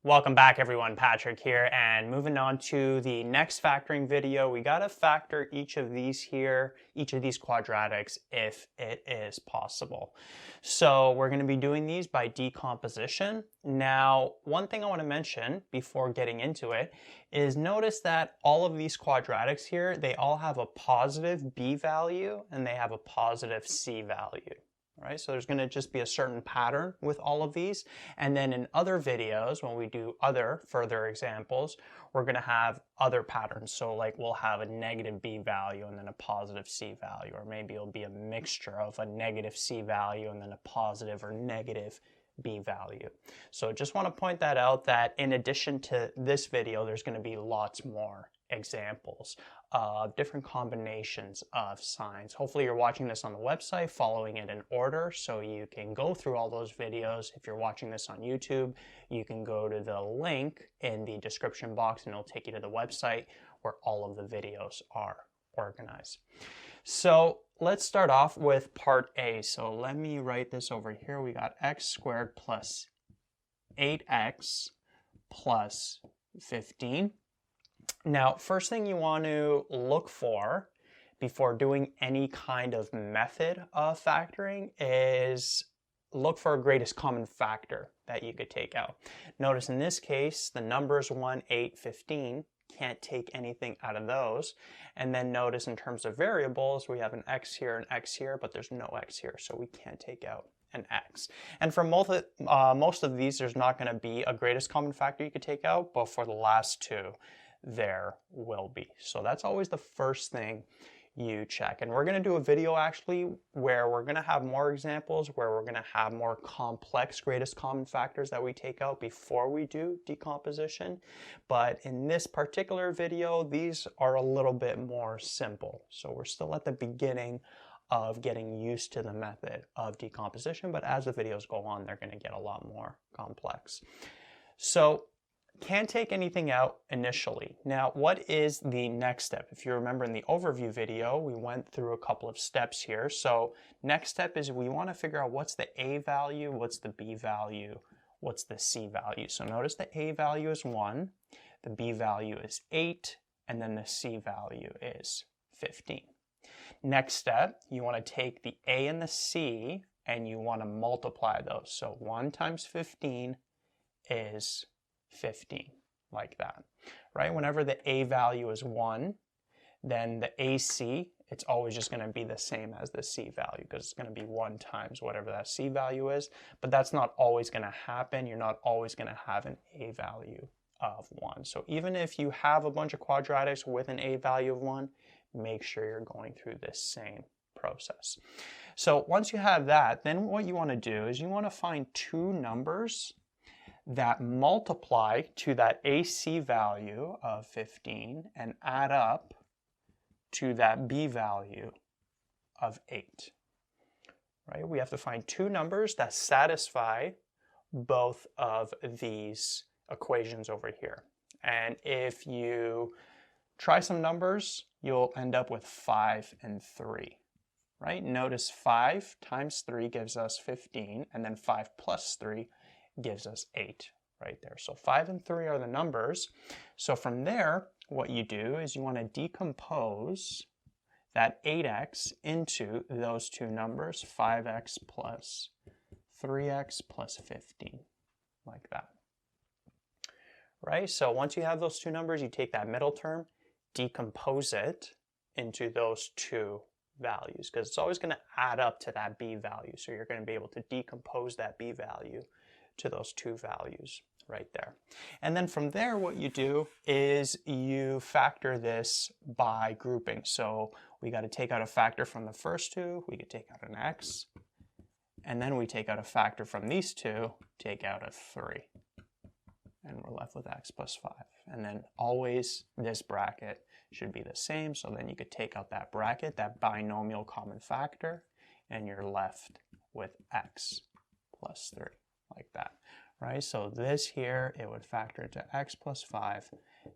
Welcome back everyone, Patrick here, and moving on to the next factoring video. We gotta factor each of these quadratics if it is possible. So we're gonna be doing these by decomposition. Now, one thing I wanna mention before getting into it is notice that all of these quadratics here, they all have a positive B value and they have a positive C value. Right, so there's going to just be a certain pattern with all of these, and then in other videos when we do other further examples, we're going to have other patterns. So like we'll have a negative B value and then a positive C value, or maybe it'll be a mixture of a negative C value and then a positive or negative B value. So just want to point that out, that in addition to this video, there's going to be lots more examples of different combinations of signs. Hopefully you're watching this on the website, following it in order so you can go through all those videos. If you're watching this on YouTube, you can go to the link in the description box and it'll take you to the website where all of the videos are organized. So let's start off with part A. So let me write this over here. We got x squared plus 8x plus 15. Now, first thing you want to look for before doing any kind of method of factoring is look for a greatest common factor that you could take out. Notice in this case, the numbers 1, 8, 15, can't take anything out of those. And then notice in terms of variables, we have an x here, an x here, but there's no x here, so we can't take out an x. And for most of these, there's not going to be a greatest common factor you could take out, but for the last two, there will be. So that's always the first thing you check. And we're going to do a video actually where we're going to have more examples, where we're going to have more complex greatest common factors that we take out before we do decomposition. But in this particular video, these are a little bit more simple. So we're still at the beginning of getting used to the method of decomposition, but as the videos go on, they're going to get a lot more complex. So can't take anything out initially. Now, what is the next step? If you remember in the overview video, we went through a couple of steps here. So next step is we want to figure out what's the A value, what's the B value, what's the C value. So notice the A value is 1, the B value is 8, and then the C value is 15. Next step, you want to take the A and the C and you want to multiply those. So 1 times 15 is 15, like that, right? Whenever the A value is 1, then the AC, it's always just going to be the same as the C value because it's going to be 1 times whatever that C value is, but that's not always going to happen. You're not always going to have an A value of 1. So even if you have a bunch of quadratics with an A value of 1, make sure you're going through this same process. So once you have that, then what you want to do is you want to find two numbers that multiply to that AC value of 15 and add up to that B value of 8. Right? We have to find two numbers that satisfy both of these equations over here. And if you try some numbers, you'll end up with 5 and 3. Right? Notice 5 times 3 gives us 15, and then 5 plus 3 gives us 8 right there. So 5 and 3 are the numbers. So from there, what you do is you want to decompose that 8x into those two numbers, 5x plus 3x plus 15, like that. Right? So once you have those two numbers, you take that middle term, decompose it into those two values, because it's always going to add up to that B value. So you're going to be able to decompose that B value to those two values right there. And then from there, what you do is you factor this by grouping. So we got to take out a factor from the first two, we could take out an x, and then we take out a factor from these two, take out a 3. And we're left with x plus 5. And then always this bracket should be the same. So then you could take out that bracket, that binomial common factor, and you're left with x plus 3. Like that, right? So this here, it would factor into x plus 5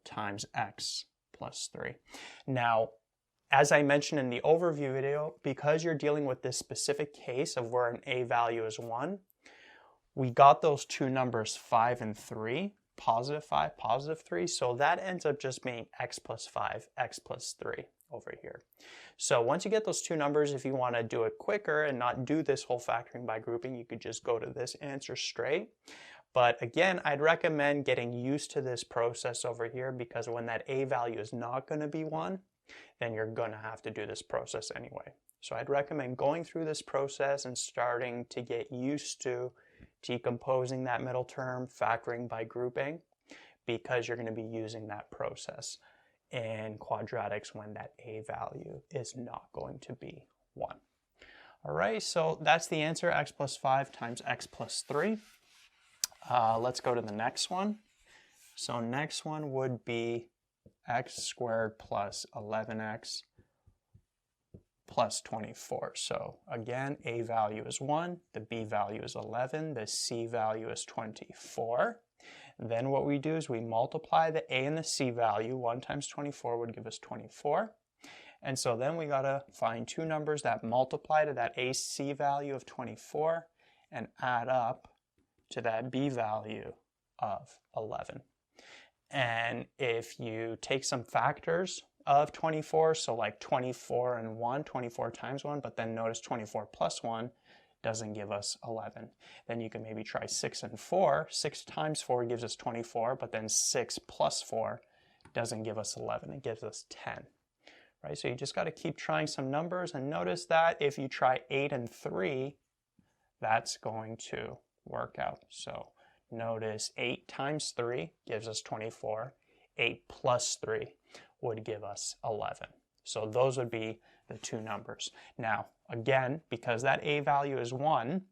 times x plus 3. Now, as I mentioned in the overview video, because you're dealing with this specific case of where an A value is 1, we got those two numbers 5 and 3, positive 5, positive 3. So that ends up just being x plus 5, x plus 3 over here. So once you get those two numbers, if you want to do it quicker and not do this whole factoring by grouping, you could just go to this answer straight. But again, I'd recommend getting used to this process over here, because when that a value is not going to be 1, then you're going to have to do this process anyway. So I'd recommend going through this process and starting to get used to decomposing that middle term, factoring by grouping, because you're going to be using that process in quadratics when that a value is not going to be 1. All right, so that's the answer, x plus 5 times x plus 3. Let's go to the next one. So next one would be x squared plus 11x plus 24. So again, a value is 1, the b value is 11, the c value is 24. Then what we do is we multiply the a and the c value. 1 times 24 would give us 24. And so then we got to find two numbers that multiply to that ac value of 24 and add up to that b value of 11. And if you take some factors of 24, so like 24 and 1, 24 times 1, but then notice 24 plus 1 doesn't give us 11. Then you can maybe try 6 and 4. 6 times 4 gives us 24, but then 6 plus 4 doesn't give us 11. It gives us 10. Right? So you just got to keep trying some numbers, and notice that if you try 8 and 3, that's going to work out. So notice 8 times 3 gives us 24. 8 plus 3 would give us 11. So those would be the two numbers. Now, again, because that a value is 1,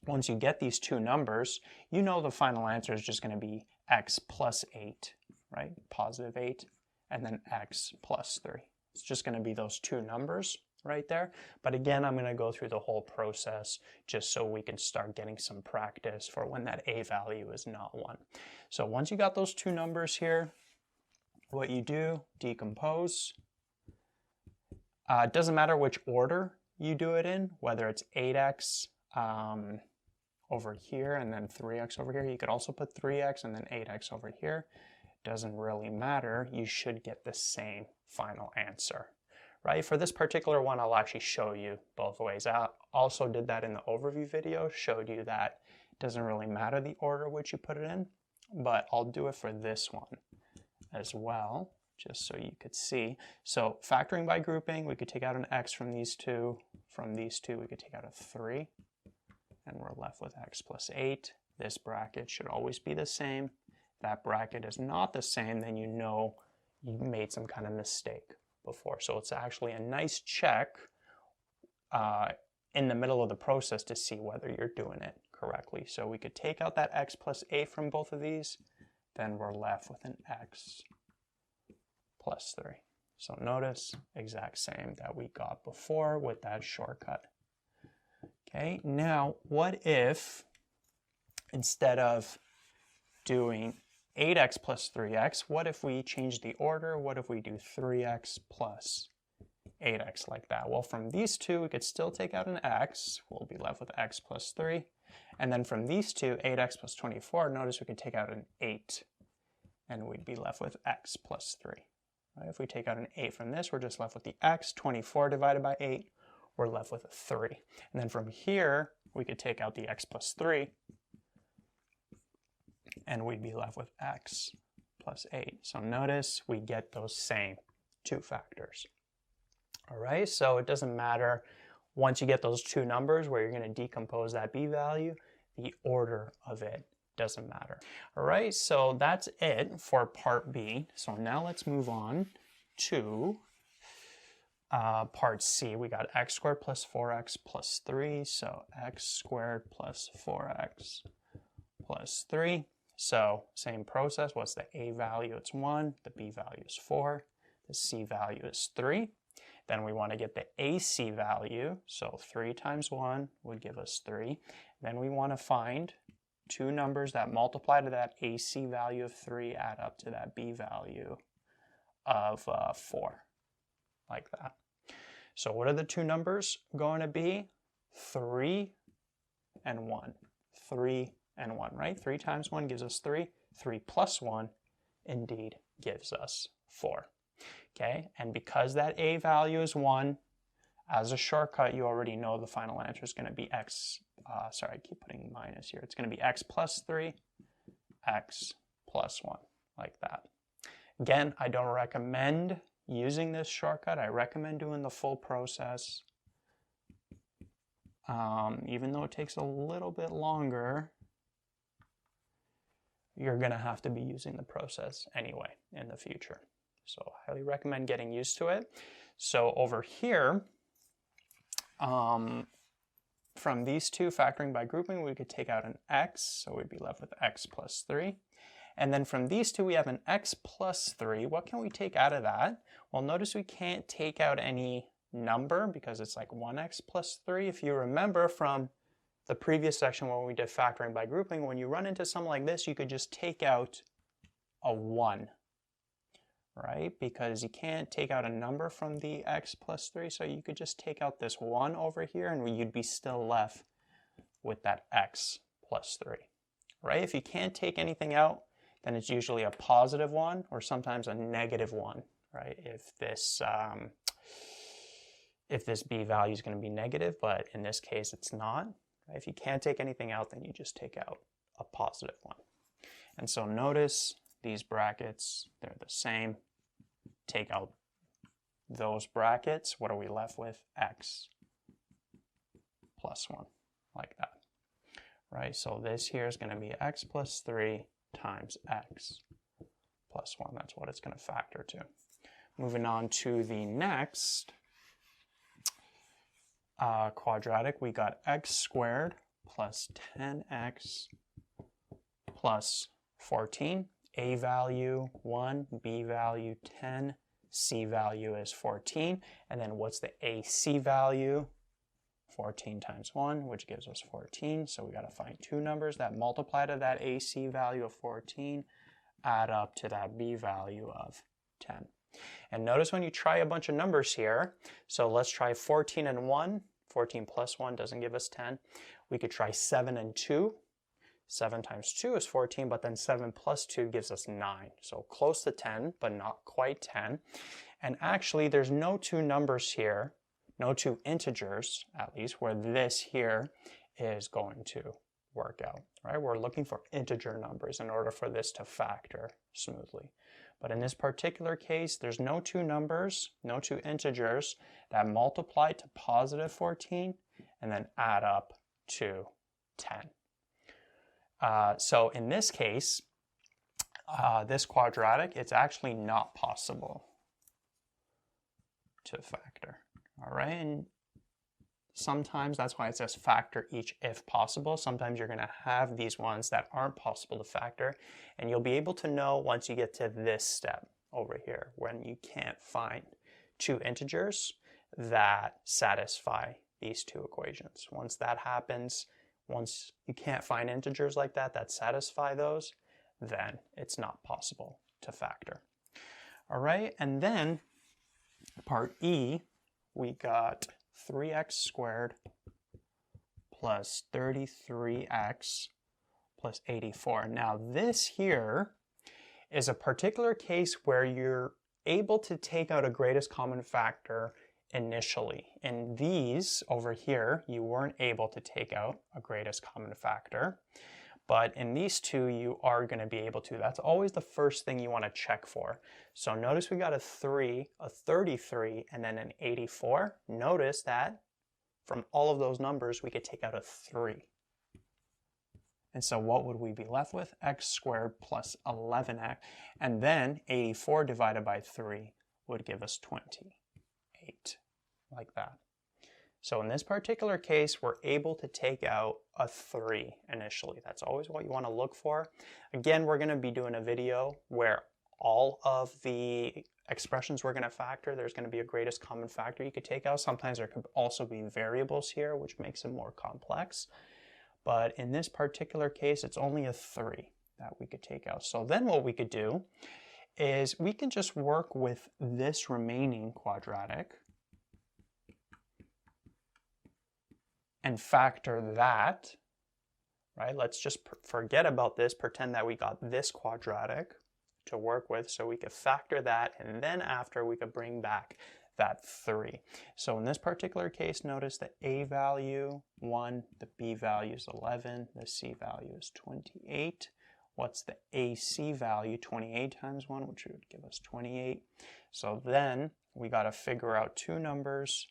once you get these two numbers, you know the final answer is just going to be x plus 8, right? Positive 8, and then x plus 3. It's just going to be those two numbers right there. But again, I'm going to go through the whole process just so we can start getting some practice for when that a value is not 1. So once you got those two numbers here, what you do, decompose. It doesn't matter which order you do it in, whether it's 8x over here and then 3x over here. You could also put 3x and then 8x over here. Doesn't really matter. You should get the same final answer, right? For this particular one, I'll actually show you both ways. I also did that in the overview video, showed you that it doesn't really matter the order which you put it in, but I'll do it for this one as well, just so you could see. So factoring by grouping, we could take out an x from these two. From these two, we could take out a 3, and we're left with x plus 8. This bracket should always be the same. If that bracket is not the same, then you know you made some kind of mistake before. So it's actually a nice check in the middle of the process to see whether you're doing it correctly. So we could take out that x plus 8 from both of these, then we're left with an x plus 3. So notice, exact same that we got before with that shortcut. Okay, now what if instead of doing 8x plus 3x, what if we change the order? What if we do 3x plus 8x like that? Well, from these two, we could still take out an x. We'll be left with x plus 3. And then from these two, 8x plus 24, notice we could take out an 8, and we'd be left with x plus 3. Right? If we take out an 8 from this, we're just left with the x. 24 divided by 8, we're left with a 3. And then from here, we could take out the x plus 3, and we'd be left with x plus 8. So notice we get those same two factors. All right, so it doesn't matter once you get those two numbers where you're going to decompose that b value, the order of it doesn't matter. All right, so that's it for part B. So now let's move on to part C. We got x squared plus 4x plus 3. So x squared plus 4x plus 3. So same process. What's the a value? It's 1. The b value is 4. The c value is 3. Then we want to get the AC value. So 3 times 1 would give us 3. Then we want to find two numbers that multiply to that AC value of 3, add up to that b value of 4, like that. So what are the two numbers going to be? 3 and 1. 3 and 1, right? 3 times 1 gives us 3. 3 plus 1 indeed gives us 4. Okay, and because that a value is 1, as a shortcut, you already know the final answer is going to be x, sorry, I keep putting minus here. It's going to be x plus 3, x plus 1, like that. Again, I don't recommend using this shortcut. I recommend doing the full process. Even though it takes a little bit longer, you're going to have to be using the process anyway in the future. So I highly recommend getting used to it. So over here, from these two factoring by grouping, we could take out an x, so we'd be left with x plus 3. And then from these two, we have an x plus 3. What can we take out of that? Well, notice we can't take out any number because it's like 1x plus 3. If you remember from the previous section when we did factoring by grouping, when you run into something like this, you could just take out a 1, right? Because you can't take out a number from the x plus 3, so you could just take out this 1 over here and you'd be still left with that x plus 3, right? If you can't take anything out, then it's usually a positive 1 or sometimes a negative 1, right? If this b value is going to be negative, but in this case it's not. If you can't take anything out, then you just take out a positive 1. And so notice these brackets, they're the same. Take out those brackets, what are we left with? X plus 1, like that, right? So this here is going to be x plus 3 times x plus 1. That's what it's going to factor to. Moving on to the next quadratic, we got x squared plus 10x plus 14. A value 1, B value 10, C value is 14. And then what's the AC value? 14 times 1, which gives us 14. So we got to find two numbers that multiply to that AC value of 14, add up to that B value of 10. And notice when you try a bunch of numbers here, so let's try 14 and 1. 14 plus 1 doesn't give us 10. We could try 7 and 2. 7 times 2 is 14, but then 7 plus 2 gives us 9. So close to 10, but not quite 10. And actually, there's no two numbers here, no two integers, at least, where this here is going to work out, right? We're looking for integer numbers in order for this to factor smoothly. But in this particular case, there's no two numbers, no two integers that multiply to positive 14 and then add up to 10. So in this case, this quadratic, it's actually not possible to factor, all right? And sometimes that's why it says factor each if possible. Sometimes you're going to have these ones that aren't possible to factor, and you'll be able to know once you get to this step over here when you can't find two integers that satisfy these two equations. Once that happens, once you can't find integers like that satisfy those, then it's not possible to factor. All right, and then part E, we got 3x squared plus 33x plus 84. Now this here is a particular case where you're able to take out a greatest common factor initially. In these over here, you weren't able to take out a greatest common factor, but in these two, you are going to be able to. That's always the first thing you want to check for. So notice we got a 3, a 33, and then an 84. Notice that from all of those numbers, we could take out a 3. And so what would we be left with? X squared plus 11x. And then 84 divided by 3 would give us 28, like that. So in this particular case, we're able to take out a 3 initially. That's always what you want to look for. Again, we're going to be doing a video where all of the expressions we're going to factor, there's going to be a greatest common factor you could take out. Sometimes there could also be variables here, which makes it more complex. But in this particular case, it's only a 3 that we could take out. So then what we could do is we can just work with this remaining quadratic and factor that right? Let's just forget about this, pretend that we got this quadratic to work with, so we could factor that, and then after we could bring back that 3. So in this particular case, notice the A value 1, the B value is 11, the C value is 28. What's the AC value? 28 times 1, which would give us 28. So then we got to figure out two numbers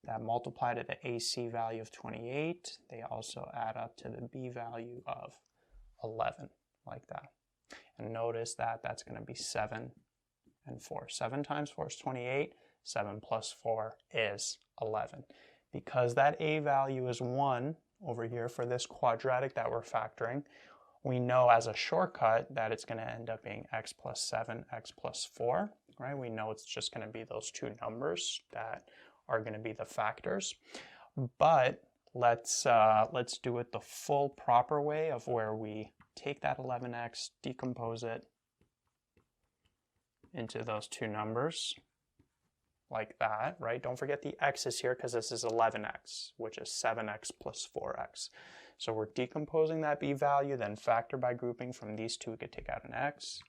that multiply to the AC value of 28. They also add up to the B value of 11, like that. And notice that that's going to be 7 and 4. 7 times 4 is 28. 7 plus 4 is 11. Because that A value is 1 over here for this quadratic that we're factoring, we know as a shortcut that it's going to end up being x plus 7, x plus 4, right? We know it's just going to be those two numbers that are going to be the factors. But let's do it the full proper way of where we take that 11x, decompose it into those two numbers like that, right? Don't forget the x's here because this is 11x, which is 7x plus 4x. So we're decomposing that b value, then factor by grouping. From these two we could take out an x,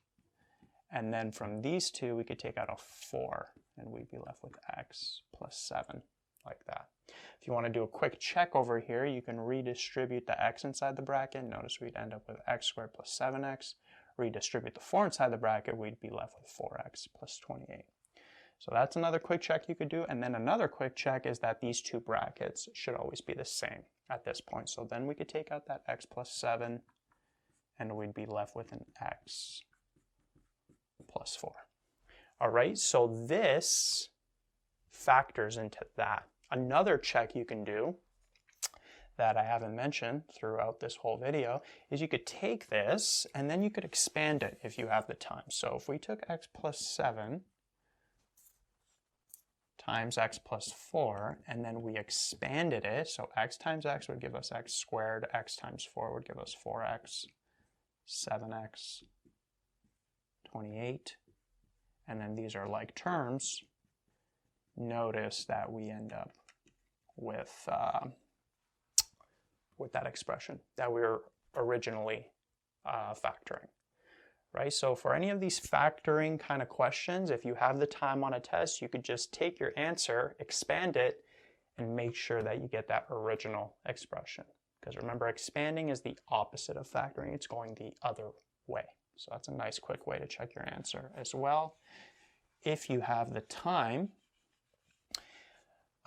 and then from these two we could take out a 4, and we'd be left with x plus 7, like that. If you want to do a quick check over here, you can redistribute the x inside the bracket. Notice we'd end up with x squared plus 7x. Redistribute the 4 inside the bracket, we'd be left with 4x plus 28. So that's another quick check you could do. And then another quick check is that these two brackets should always be the same at this point. So then we could take out that x plus 7, and we'd be left with an x plus 4. All right, so this factors into that. Another check you can do that I haven't mentioned throughout this whole video is you could take this and then you could expand it if you have the time. So if we took x plus 7 times x plus 4, and then we expanded it, so x times x would give us x squared, x times 4 would give us 4x, 7x, 28, and then these are like terms. Notice that we end up with that expression that we were originally factoring. Right? So for any of these factoring kind of questions, if you have the time on a test, you could just take your answer, expand it, and make sure that you get that original expression. Because remember, expanding is the opposite of factoring. It's going the other way. So that's a nice quick way to check your answer as well, if you have the time.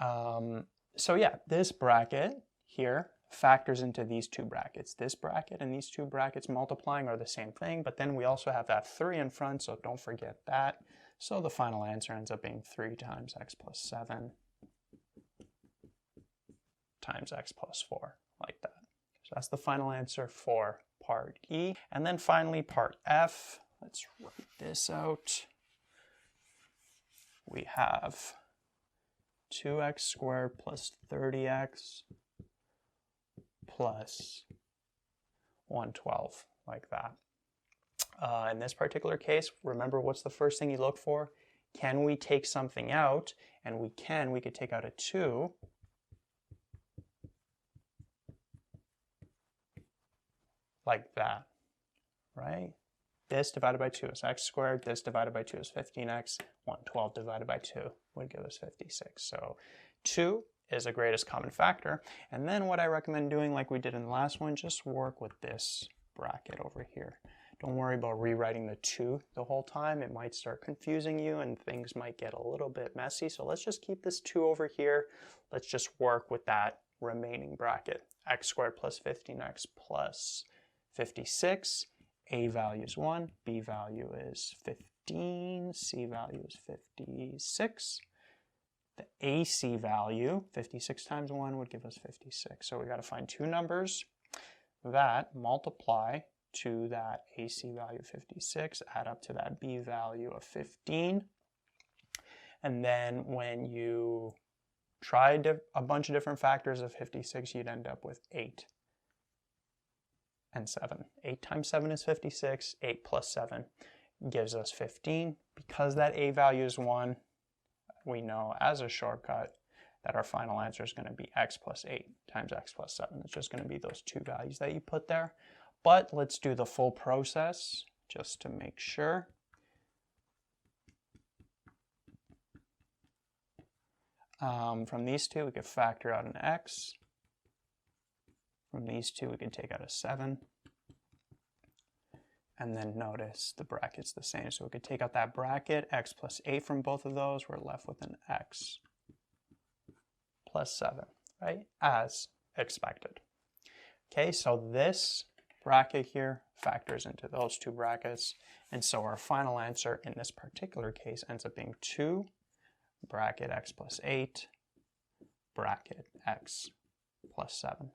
So yeah, this bracket here factors into these two brackets. This bracket and these two brackets multiplying are the same thing, but then we also have that 3 in front, so don't forget that. So the final answer ends up being 3 times x plus 7 times x plus 4, like that. So that's the final answer for part E. And then finally part F, let's write this out. We have 2x squared plus 30x plus 112, like that. In this particular case, remember what's the first thing you look for? Can we take something out? And we could take out a 2. Like that, right? This divided by 2 is x squared. This divided by 2 is 15x. 112 divided by 2 would give us 56. So 2 is the greatest common factor. And then what I recommend doing, like we did in the last one, just work with this bracket over here. Don't worry about rewriting the 2 the whole time. It might start confusing you and things might get a little bit messy. So let's just keep this 2 over here. Let's just work with that remaining bracket. X squared plus 15x plus 56. A value is 1, B value is 15, C value is 56. The AC value, 56 times 1 would give us 56. So we got to find two numbers that multiply to that AC value 56, add up to that B value of 15. And then when you try a bunch of different factors of 56, you'd end up with 8 and 7. 8 times 7 is 56. 8 plus 7 gives us 15. Because that A value is 1, we know as a shortcut that our final answer is going to be x plus 8 times x plus 7. It's just going to be those two values that you put there. But let's do the full process just to make sure. From these two, we could factor out an x. From these two, we can take out a 7. And then notice the bracket's the same. So we could take out that bracket, x plus 8 from both of those. We're left with an x plus 7, right? As expected. Okay, so this bracket here factors into those two brackets. And so our final answer in this particular case ends up being 2 bracket x plus 8 bracket x plus 7.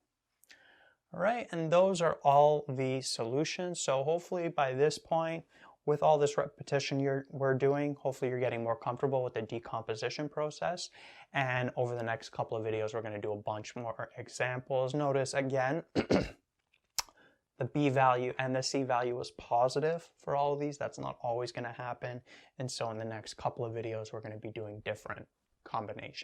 All right, and those are all the solutions. So hopefully by this point, with all this repetition we're doing, hopefully you're getting more comfortable with the decomposition process. And over the next couple of videos, we're going to do a bunch more examples. Notice again, the B value and the C value was positive for all of these. That's not always going to happen. And so in the next couple of videos, we're going to be doing different combinations.